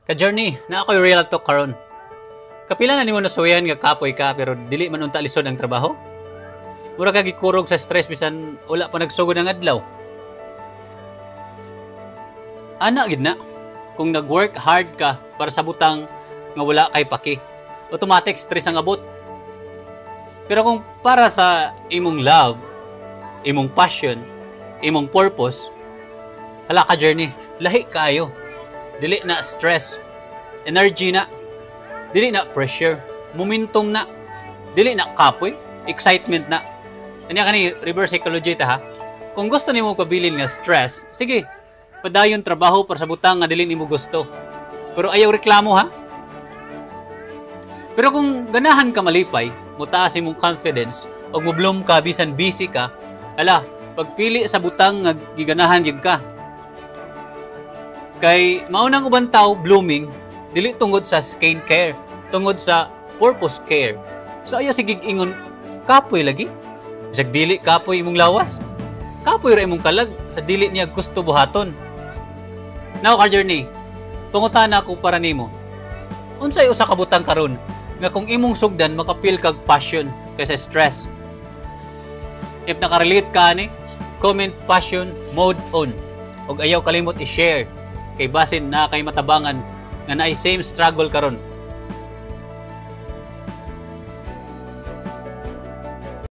Ka-journey, na ako'y real talk karon. Kapila na nimo nasuyan nga kapoy ka pero dili man unta lisod ang trabaho? Mura ka gikurog sa stress bisan wala pa nagsugod ang adlaw. Ana gid na. Kung nag-work hard ka para sa butang nga wala kay paki, automatic stress ang abot. Pero kung para sa imong love, imong passion, imong purpose, hala ka journey, lahi kayo. Dili na stress, energy na, dili na pressure, momentum na, dili na kapoy, excitement na. Kanya kani reverse psychology ta ha. Kung gusto nimo pabilin nga stress, sige, padayon trabaho para sa butang nga dili nimo gusto. Pero ayaw reklamo ha. Pero kung ganahan ka malipay, mutaas imong confidence, og mo-bloom ka bisan busy ka, ala, pagpili sa butang nga giganahan gyud ka. Kay maunang uban tawo blooming dili tungod sa skin care, tungod sa purpose care. So ayo sige ingon kapoy lagi. Bisag dili kapoy imong lawas. Kapoy ra imong kalag sa dili niya gusto buhaton. Now ka journey. Pangutana ko para nimo. Unsay usa ka butang karon nga kung imong sugdan makapil kag passion kaysa stress? If nakarelate ka ni, comment passion mode on. Og ayaw kalimot i-share kay basin na kay matabangan nga naay same struggle karon.